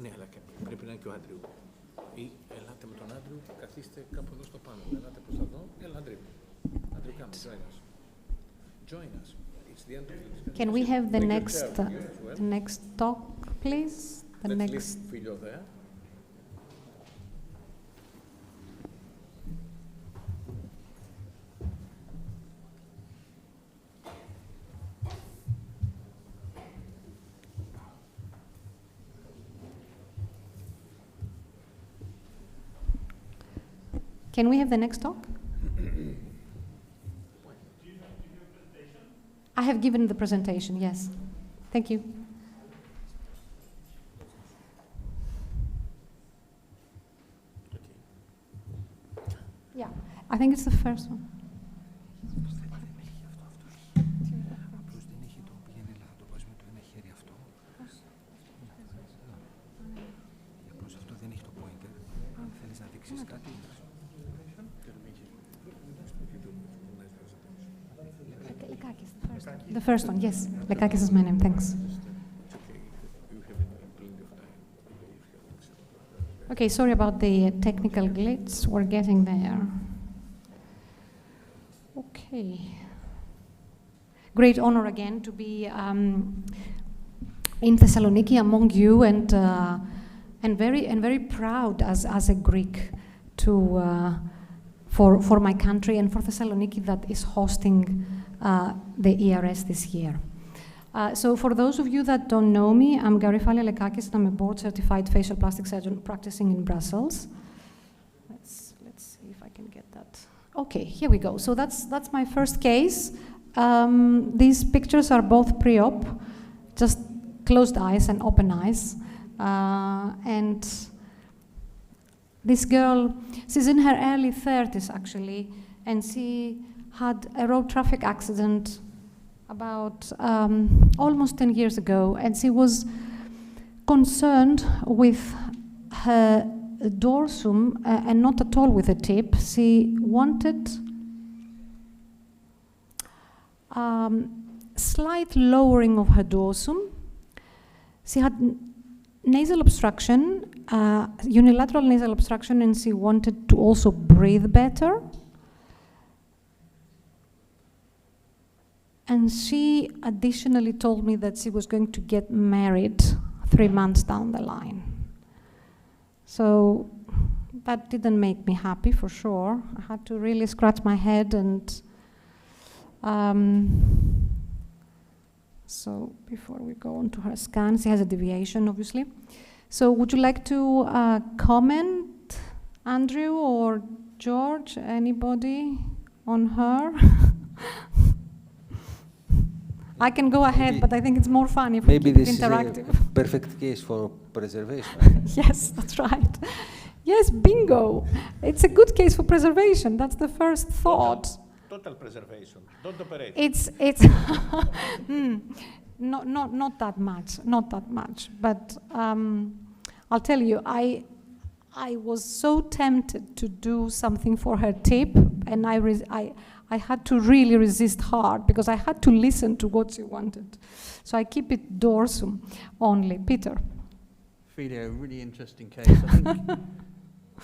Ναι, αλλά πρέπει να είναι και ο Άντριου. Ή ελάτε με τον Άντριου, καθίστε κάπου εδώ στο πάνω. Ελάτε προς τα εδώ, έλα Άντριου. Άντριου, come, join us. Join us. It's the end of the discussion. Can we have the next talk, please? Let's leave Phillio there. Can we have the next talk? I have given the presentation, yes. Thank you. Yeah, I think it's the first one. The first one, yes. Lekakis is my name, thanks. Okay, sorry about the technical glitch. We're getting there. Okay. Great honor again to be in Thessaloniki among you, and very proud as a Greek to for my country and for Thessaloniki that is hosting the ERS this year. So for those of you that don't know me, I'm Phillio Lekakis, and I'm a board-certified facial plastic surgeon practicing in Brussels. Let's see if I can get that. Okay, here we go. So that's my first case. These pictures are both pre-op, just closed eyes and open eyes. And this girl, she's in her early 30s actually, and she had a road traffic accident about almost 10 years ago, and she was concerned with her dorsum and not at all with the tip. She wanted slight lowering of her dorsum. She had nasal obstruction, unilateral nasal obstruction, and she wanted to also breathe better. And she additionally told me that she was going to get married 3 months down the line. So that didn't make me happy, for sure. I had to really scratch my head, and so before we go on to her scan, she has a deviation, obviously. So would you like to comment, Andrew or George, anybody on her? I can go ahead, but I think it's more fun if we keep it interactive. Maybe this is a perfect case for preservation. Yes, that's right. Yes, bingo. It's a good case for preservation. That's the first thought. Total preservation. Don't operate. It's not that much. But I'll tell you, I was so tempted to do something for her tip, and I had to really resist hard because I had to listen to what she wanted. So I keep it dorsum only. Peter. Phillio, really interesting case. I think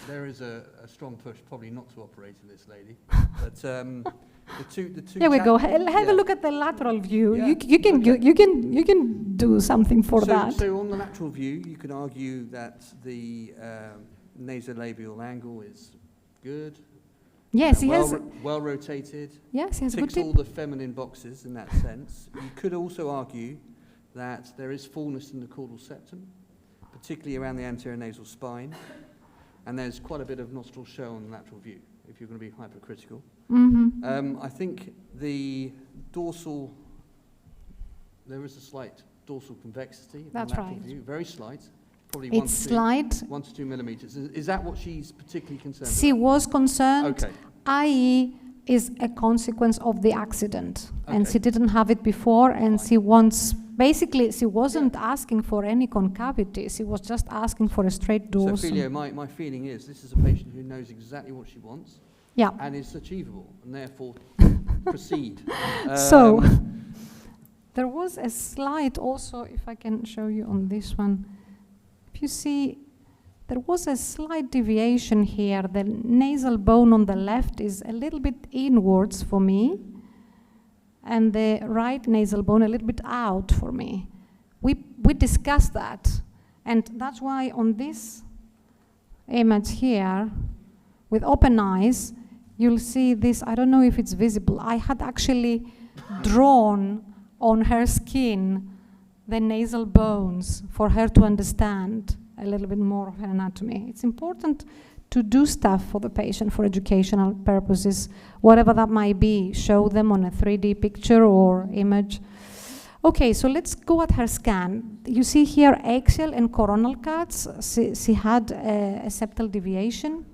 there is a strong push, probably not to operate on this lady. But the two. Here we go. Have a look at the lateral view. Yeah. You can do something for that. So on the lateral view, you can argue that the nasolabial angle is good. Yes, he has well rotated. Yes, he has ticks good all the feminine boxes in that sense. You could also argue that there is fullness in the caudal septum, particularly around the anterior nasal spine, and there's quite a bit of nostril show on the lateral view, if you're going to be hypercritical. Mm-hmm. I think the dorsal, there is a slight dorsal convexity in the lateral view, very slight. Probably it's slight. 1 to 2 millimeters. Is that what she's particularly concerned about? She was concerned, okay. i.e. is a consequence of the accident. Okay. And she didn't have it before, and she wants, basically, she wasn't asking for any concavity. She was just asking for a straight dorsum. So, Phillio, my feeling is this is a patient who knows exactly what she wants. Yeah. And it's achievable, and therefore proceed. So, there was a slide also, if I can show you on this one. if you see, there was a slight deviation here. The nasal bone on the left is a little bit inwards for me, and the right nasal bone a little bit out for me. We discussed that, and that's why on this image here, with open eyes, you'll see this. I don't know if it's visible. I had actually drawn on her skin the nasal bones for her to understand a little bit more of her anatomy. It's important to do stuff for the patient for educational purposes, whatever that might be. Show them on a 3D picture or image. Okay, so let's go at her scan. You see here axial and coronal cuts. She had a septal deviation.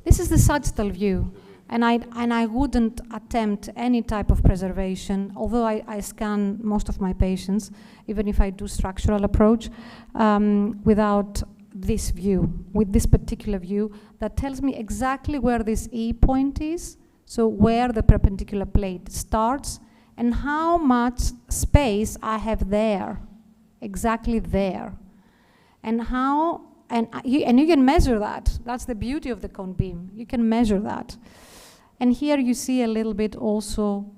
This is the sagittal view. And I wouldn't attempt any type of preservation, although I scan most of my patients, even if I do structural approach, without this view, with this particular view that tells me exactly where this E point is, so where the perpendicular plate starts, and how much space I have there, exactly there. And how, and you can measure that. That's the beauty of the cone beam. You can measure that. And here you see a little bit also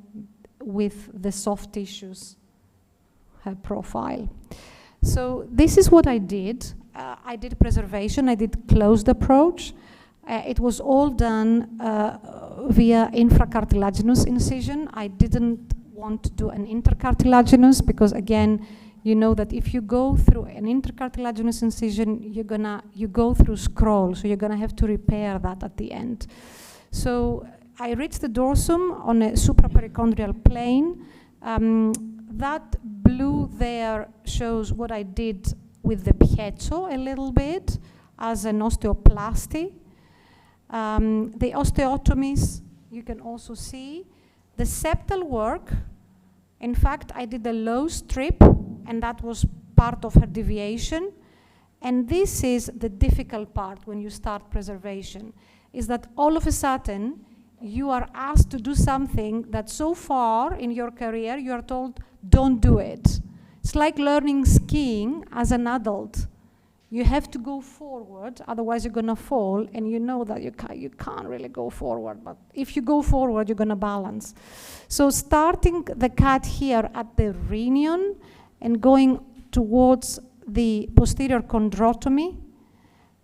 with the soft tissues, her profile. So this is what I did. I did preservation, I did closed approach. It was all done via infracartilaginous incision. I didn't want to do an intercartilaginous because, again, you know that if you go through an intercartilaginous incision, you go through scroll, so you're gonna have to repair that at the end. So I reached the dorsum on a supraperichondrial plane. That blue there shows what I did with the piezo a little bit as an osteoplasty. The osteotomies, you can also see. The septal work, in fact, I did a low strip, and that was part of her deviation. And this is the difficult part when you start preservation, is that all of a sudden, you are asked to do something that so far in your career, you are told, don't do it. It's like learning skiing as an adult. You have to go forward, otherwise you're gonna fall, and you know that you can't really go forward, but if you go forward, you're gonna balance. So starting the cut here at the rhinion and going towards the posterior chondrotomy,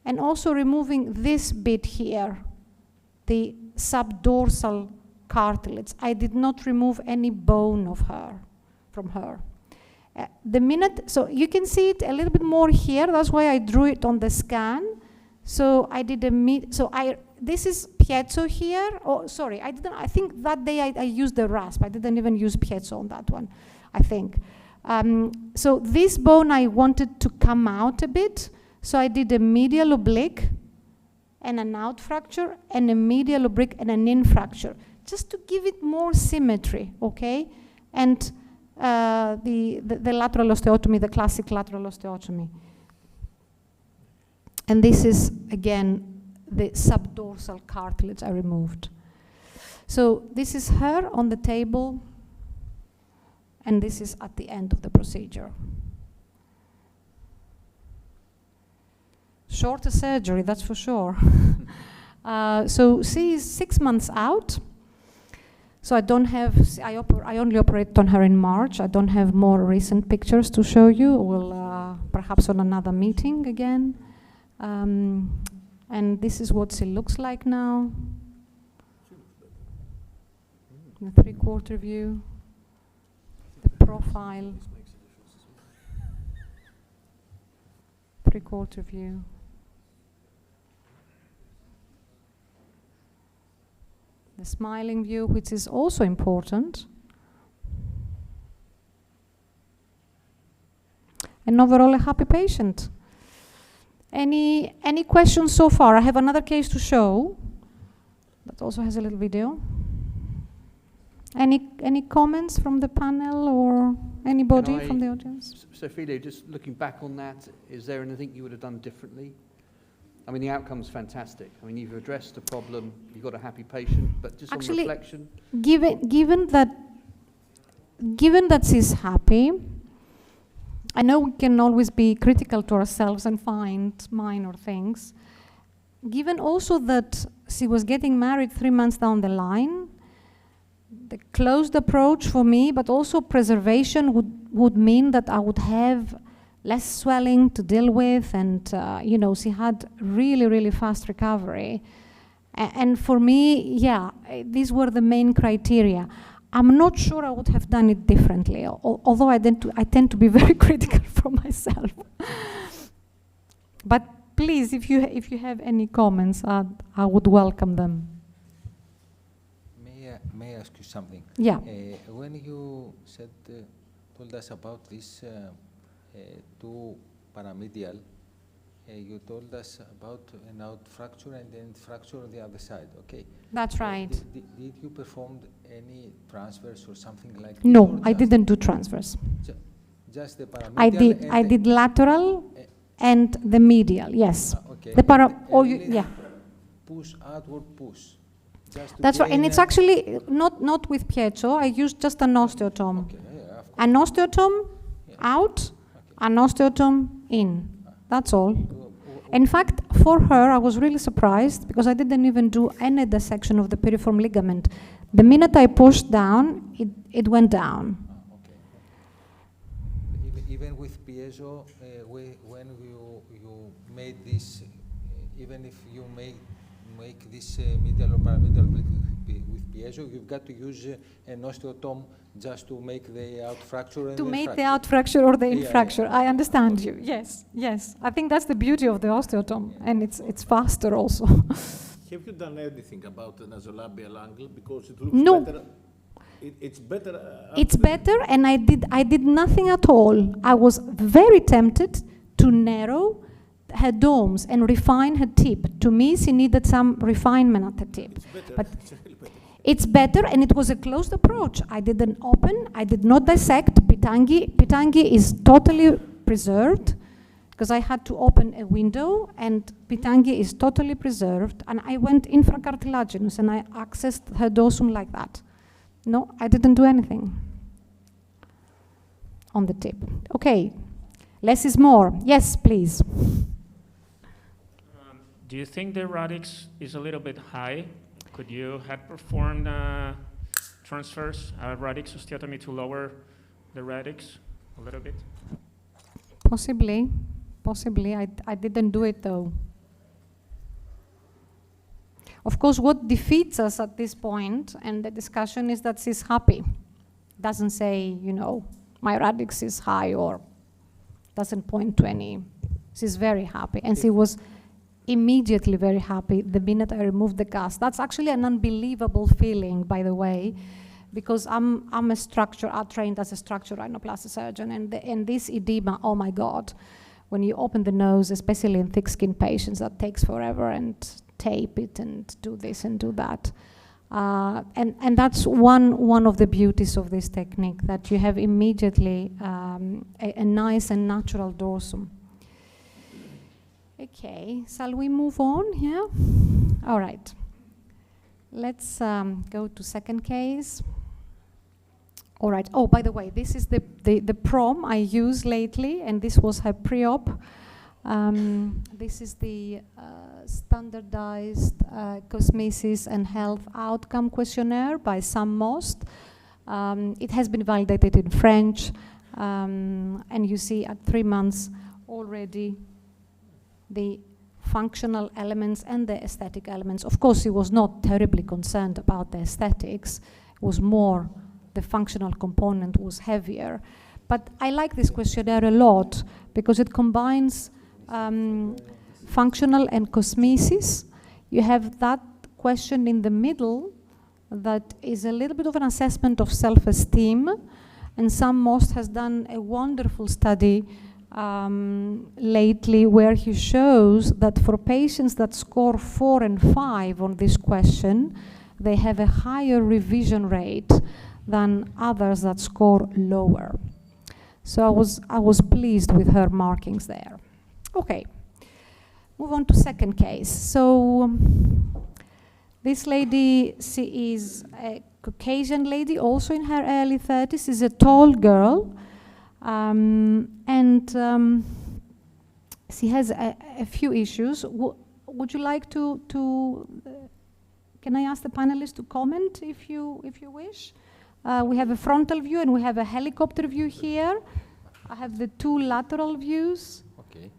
and also removing this bit here, the subdorsal cartilage. I did not remove any bone of her, from her. The minute, so you can see it a little bit more here, that's why I drew it on the scan. So I did this is piezo here, oh, sorry, I think that day I used the rasp, I didn't even use piezo on that one, I think. So this bone I wanted to come out a bit, so I did a medial oblique, and an out fracture, and a medial oblique, and an in fracture, just to give it more symmetry, okay? And the lateral osteotomy, the classic lateral osteotomy. And this is, again, the subdorsal cartilage I removed. So this is her on the table, and this is at the end of the procedure. Shorter surgery, that's for sure. So she is 6 months out. So I don't have, I only operated on her in March. I don't have more recent pictures to show you. We'll perhaps on another meeting again. And this is what she looks like now. The 3/4 view, the profile, 3/4 view. The smiling view, which is also important. And overall, a happy patient. Any questions so far? I have another case to show that also has a little video. Any comments from the panel or anybody from the audience? So Phillio, just looking back on that, is there anything you would have done differently? I mean, the outcome's fantastic. I mean, you've addressed the problem, you've got a happy patient, but just actually, on reflection? Given that she's happy, I know we can always be critical to ourselves and find minor things. Given also that she was getting married 3 months down the line, the closed approach for me, but also preservation would mean that I would have less swelling to deal with, and you know, she had really, really fast recovery. And for me, yeah, these were the main criteria. I'm not sure I would have done it differently, although I tend to be very critical for myself. But please, if you have any comments, I would welcome them. May I ask you something? Yeah. When you told us about this two paramedial, you told us about an out fracture and then fracture on the other side, okay? That's right. Did you perform any transfers or something like that? No, I didn't do transfers. Just the paramedial? I did lateral and the medial, yes. Okay. Yeah. Push, outward push. That's right, and it's actually not with piezo. I used just an osteotome. Okay, yeah, an osteotome out, an osteotome in. That's all. In fact, for her, I was really surprised because I didn't even do any dissection of the piriform ligament. The minute I pushed down, it went down. Okay. Even with piezo, when you made this, even if you make this medial or paramedial with piezo, you've got to use an osteotome just to make the out fracture and to make fracture. The out fracture or the in fracture. Yeah. I understand you. Yes, yes. I think that's the beauty of the osteotome, and it's faster also. Have you done anything about the nasolabial angle because it looks better? It's better. It's better, and I did nothing at all. I was very tempted to narrow her domes and refine her tip. To me, she needed some refinement at the tip. It's better. But it's really better. it's better, and it was a closed approach. I didn't open, I did not dissect. Pitangi is totally preserved, because I had to open a window, and Pitangi is totally preserved, and I went infracartilaginous, and I accessed her dorsum like that. No, I didn't do anything on the tip. Okay, less is more. Yes, please. Do you think the radix is a little bit high? Could you have performed transfers, radix osteotomy to lower the radix a little bit? Possibly. I didn't do it though. Of course, what defeats us at this point, and the discussion, is that she's happy. Doesn't say, you know, my radix is high, or doesn't point to any. She's very happy, and she was immediately very happy the minute I removed the cast. That's actually an unbelievable feeling, by the way, because I'm trained as a structural rhinoplasty surgeon, and this edema, oh my God, when you open the nose, especially in thick skin patients, that takes forever, and tape it and do this and do that. And that's one of the beauties of this technique, that you have immediately a nice and natural dorsum. Okay, shall we move on here? All right. Let's go to second case. All right. Oh, by the way, this is the prom I use lately, and this was her pre-op. This is the standardized cosmesis and health outcome questionnaire by Sam Most. It has been validated in French, and you see at 3 months already the functional elements and the aesthetic elements. Of course, he was not terribly concerned about the aesthetics. It was more the functional component was heavier. But I like this questionnaire a lot because it combines functional and cosmesis. You have that question in the middle that is a little bit of an assessment of self-esteem, and Sam Most has done a wonderful study lately where he shows that for patients that score 4 and 5 on this question, they have a higher revision rate than others that score lower. So I was pleased with her markings there. Okay, move on to second case. So this lady, she is a Caucasian lady, also in her early 30s, is a tall girl. She has a few issues. Would you like to can I ask the panelists to comment if you wish? We have a frontal view and we have a helicopter view here. I have the two lateral views. Okay.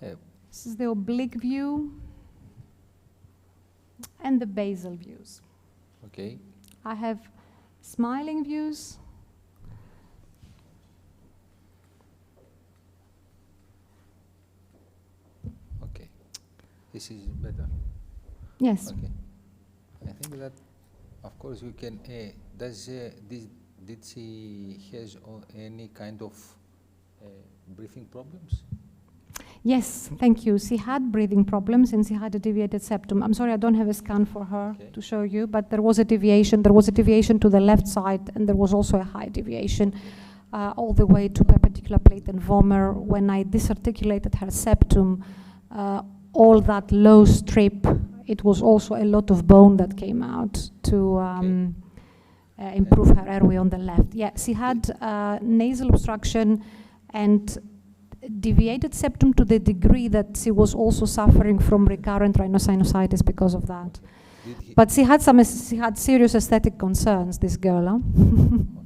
This is the oblique view and the basal views. Okay. I have smiling views. Okay. This is better. Yes. Okay. I think that, of course, we can. Did she has any kind of breathing problems? Yes, thank you. She had breathing problems and she had a deviated septum. I'm sorry, I don't have a scan for her to show you, but there was a deviation. There was a deviation to the left side, and there was also a high deviation all the way to perpendicular plate and vomer. When I disarticulated her septum, all that low strip, it was also a lot of bone that came out to improve her airway on the left. Yeah, she had nasal obstruction and deviated septum to the degree that she was also suffering from recurrent rhinosinusitis because of that. But she had serious aesthetic concerns, this girl. Huh?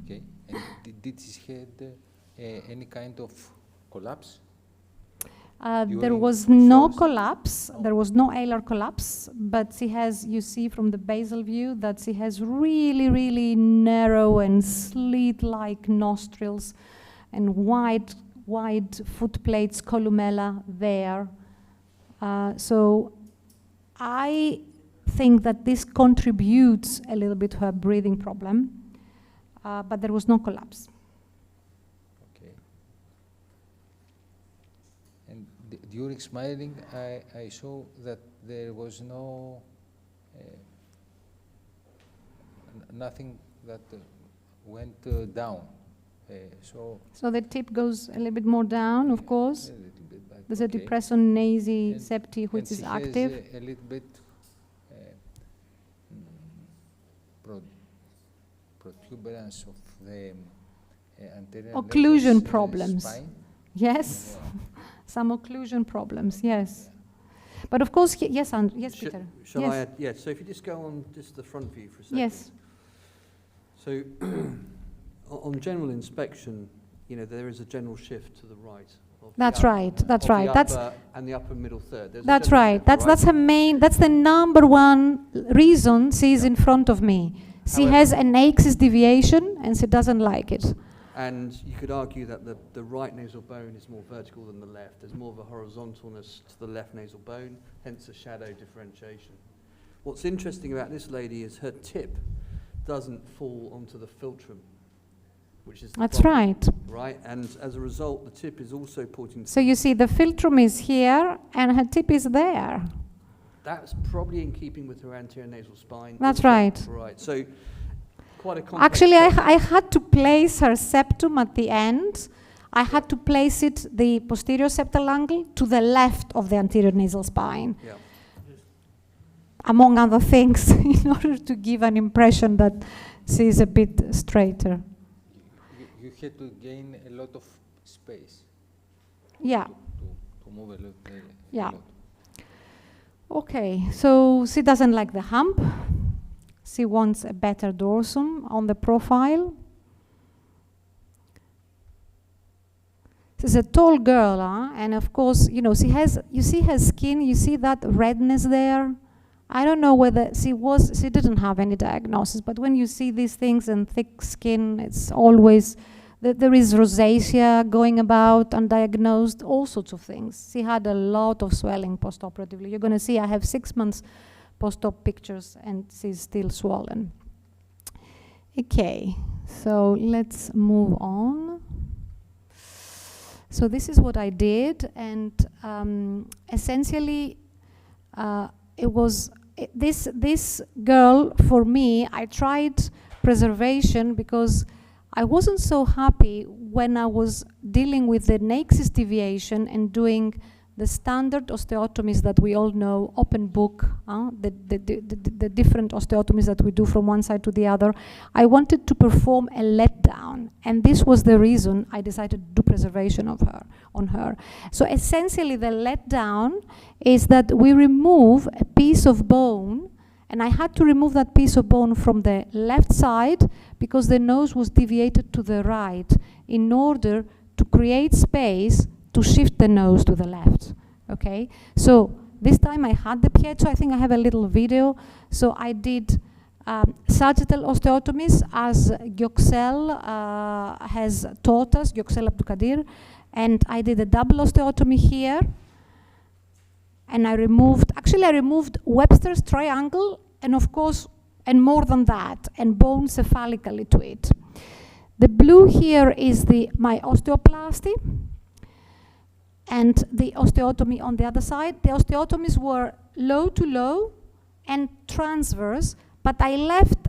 Okay. And did she had any kind of collapse? There was no collapse. There was no alar collapse, but she has, you see from the basal view, that she has really, really narrow and slit-like nostrils and wide foot plates, columella there. So I think that this contributes a little bit to her breathing problem, but there was no collapse. Okay. And during smiling, I saw that there was no nothing that went down. So the tip goes a little bit more down, of course. A little bit back. There's a depressor nasi septi which is active. Has a little bit protuberance of the anterior occlusion problems. spine. Yes, Yeah. some occlusion problems, yes. But of course, yes, yes, Peter. Shall yes. I add? Yeah, so if you just go on just the front view for a second. Yes. So on general inspection, you know, there is a general shift to the right. That's right. That's right. That's and the upper middle third. There's that's right. That's her main. That's the number one reason she's in front of me. She has an axis deviation and she doesn't like it. And you could argue that the right nasal bone is more vertical than the left. There's more of a horizontalness to the left nasal bone, hence a shadow differentiation. What's interesting about this lady is her tip doesn't fall onto the philtrum, which is the That's problem, right. right? And as a result, the tip is also pointing. So you see, the philtrum is here and her tip is there. That's probably in keeping with her anterior nasal spine. That's also, right. Right. So quite a complex. Actually, I had to place her septum at the end. I had to place it, the posterior septal angle, to the left of the anterior nasal spine. Yeah. Among other things, in order to give an impression that she is a bit straighter. You had to gain a lot of space. Yeah. To move a lot. Yeah. A lot. Okay, so she doesn't like the hump. She wants a better dorsum on the profile. She's a tall girl, huh? And of course, you know, you see her skin, you see that redness there? I don't know whether she didn't have any diagnosis, but when you see these things and thick skin, it's always, there is rosacea going about, undiagnosed, all sorts of things. She had a lot of swelling postoperatively. You're going to see I have 6 months post-op pictures and she's still swollen. Okay, so let's move on. So this is what I did, and essentially it was this girl, for me, I tried preservation because I wasn't so happy when I was dealing with the axis deviation and doing the standard osteotomies that we all know, open book, the different osteotomies that we do from one side to the other. I wanted to perform a letdown, and this was the reason I decided to do preservation of her, on her. So essentially the letdown is that we remove a piece of bone, and I had to remove that piece of bone from the left side because the nose was deviated to the right in order to create space to shift the nose to the left, okay? So this time I had the piezo. I think I have a little video. So I did sagittal osteotomies as Göksel has taught us, Göksel Abdulkadir, and I did a double osteotomy here, and I removed Webster's triangle, and of course, and more than that, and bone cephalically to it. The blue here is my osteoplasty, and the osteotomy on the other side. The osteotomies were low to low and transverse, but I left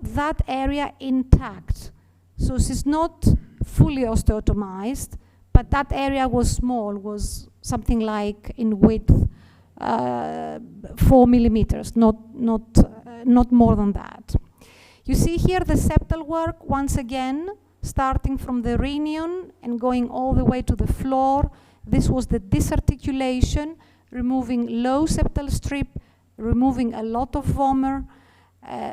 that area intact. So she's not fully osteotomized, but that area was small, was something like in width 4 millimeters, not more than that. You see here the septal work, once again, starting from the rhinion and going all the way to the floor. This was the disarticulation, removing low septal strip, removing a lot of vomer.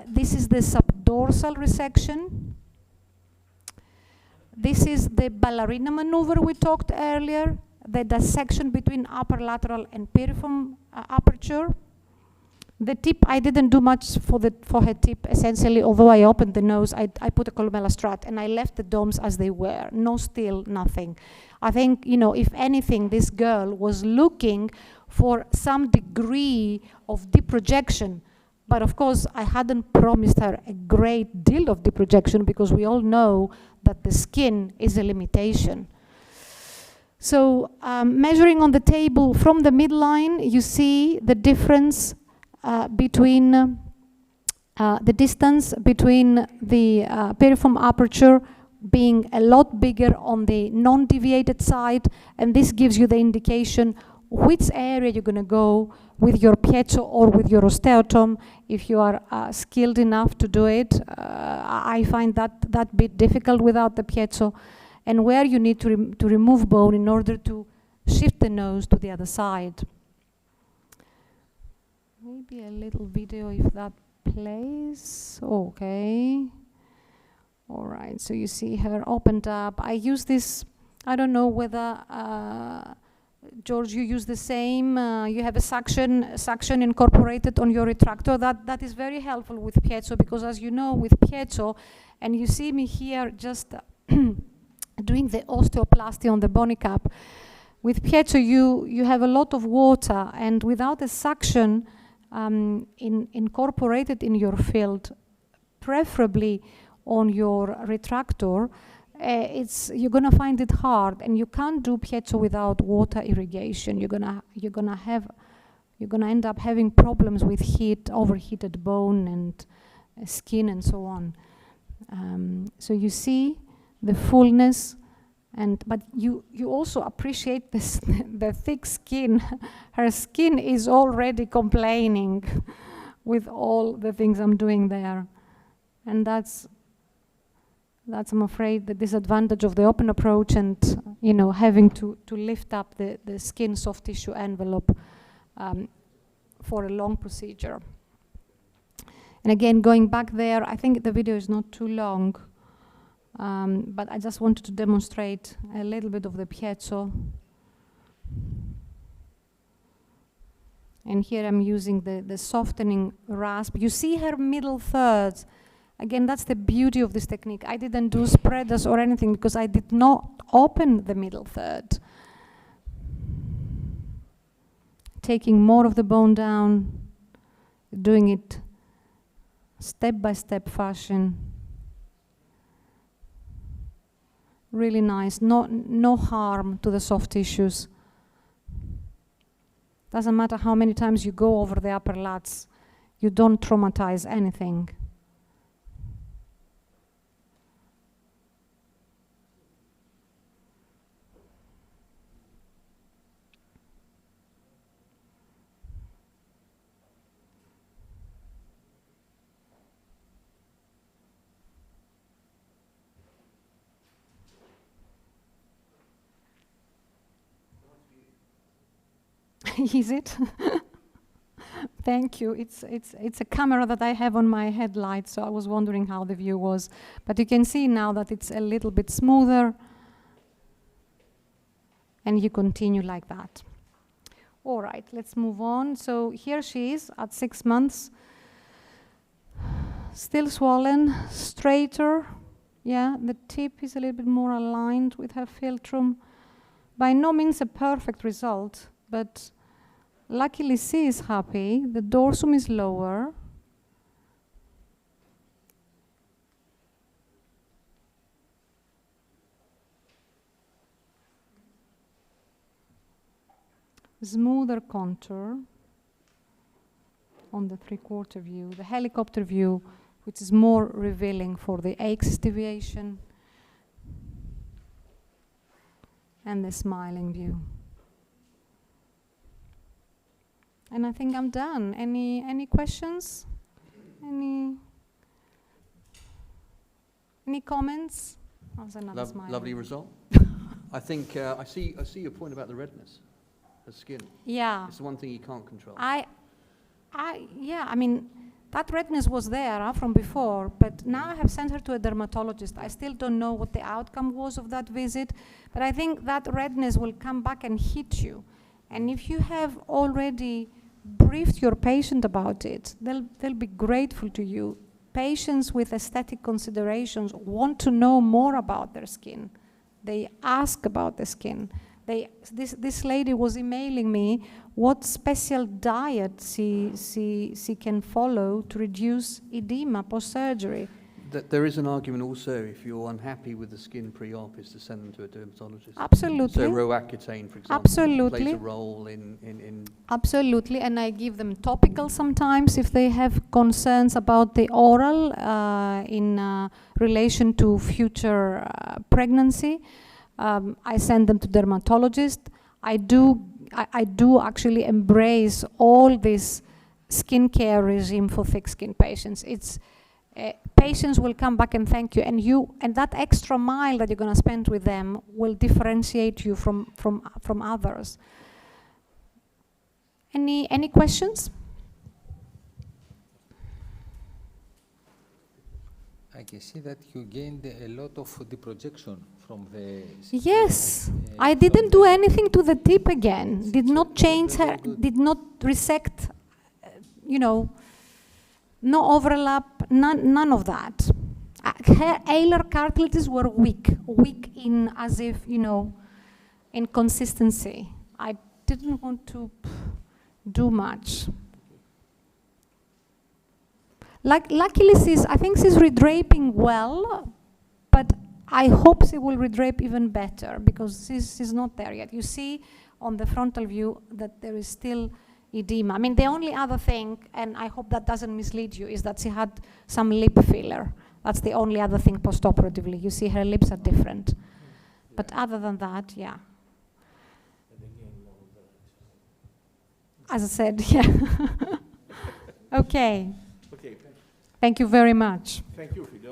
This is the subdorsal resection. This is the ballerina maneuver we talked earlier, the dissection between upper lateral and piriform aperture. The tip, I didn't do much for her tip, essentially, although I opened the nose, I put a columella strut, and I left the domes as they were, no still, nothing. I think, you know, if anything, this girl was looking for some degree of deep projection, but of course, I hadn't promised her a great deal of deep projection because we all know that the skin is a limitation. So, measuring on the table from the midline, you see the difference between the distance between the piriform aperture being a lot bigger on the non-deviated side, and this gives you the indication which area you're going to go with your piezo or with your osteotom if you are skilled enough to do it. I find that bit difficult without the piezo, and where you need to remove bone in order to shift the nose to the other side. Maybe a little video if that plays. Okay. All right, so you see her opened up. I use this, I don't know whether, George, you use the same, you have a suction incorporated on your retractor. That is very helpful with piezo because, as you know, with piezo, and you see me here just doing the osteoplasty on the bony cap, with piezo you have a lot of water, and without a suction incorporated in your field, preferably on your retractor, you're gonna find it hard, and you can't do piezo without water irrigation. You're gonna end up having problems with heat, overheated bone and skin and so on. So you see the fullness, but you also appreciate this the thick skin. Her skin is already complaining with all the things I'm doing there, and that's I'm afraid the disadvantage of the open approach, and having to lift up the skin soft tissue envelope for a long procedure. And again, going back there, I think the video is not too long, but I just wanted to demonstrate a little bit of the piezo. And here I'm using the softening rasp. You see her middle thirds. Again, that's the beauty of this technique. I didn't do spreaders or anything because I did not open the middle third. Taking more of the bone down, doing it step-by-step fashion. Really nice, no harm to the soft tissues. Doesn't matter how many times you go over the upper lats, you don't traumatize anything. Is it? Thank you. It's a camera that I have on my headlight, so I was wondering how the view was. But you can see now that it's a little bit smoother, and you continue like that. All right, let's move on. So here she is at 6 months. Still swollen, straighter. Yeah, the tip is a little bit more aligned with her philtrum. By no means a perfect result, but luckily she is happy. The dorsum is lower. Smoother contour on the three-quarter view. The helicopter view, which is more revealing for the axis deviation, and the smiling view. And I think I'm done. Any questions? Any comments? That's another smile. Lovely result. I think I see your point about the redness of skin. Yeah. It's the one thing you can't control. Yeah, I mean, that redness was there from before, but now I have sent her to a dermatologist. I still don't know what the outcome was of that visit, but I think that redness will come back and hit you. And if you have already briefed your patient about it, they'll be grateful to you. Patients with aesthetic considerations want to know more about their skin. They ask about the skin. This lady was emailing me what special diet she can follow to reduce edema post-surgery. There is an argument also, if you're unhappy with the skin pre-op, is to send them to a dermatologist. Absolutely. So Roaccutane, for example, Absolutely. plays a role in... Absolutely, and I give them topical sometimes if they have concerns about the oral in relation to future pregnancy. I send them to dermatologist. I do actually embrace all this skincare regime for thick skin patients. It's patients will come back and thank you, and that extra mile that you're going to spend with them will differentiate you from others. Any questions? I can see that you gained a lot of deprojection from the... Yes, I didn't do anything to the tip again. Did not change her, did not resect, no overlap, none of that. Her alar cartilages were weak in as if, in consistency. I didn't want to do much. Luckily, I think she's redraping well, but I hope she will redrape even better because she's not there yet. You see on the frontal view that there is still edema. I mean, the only other thing, and I hope that doesn't mislead you, is that she had some lip filler. That's the only other thing post-operatively. You see her lips are different. But other than that, yeah. As I said, yeah. Okay. Okay. Thank you very much. Thank you, Phillio.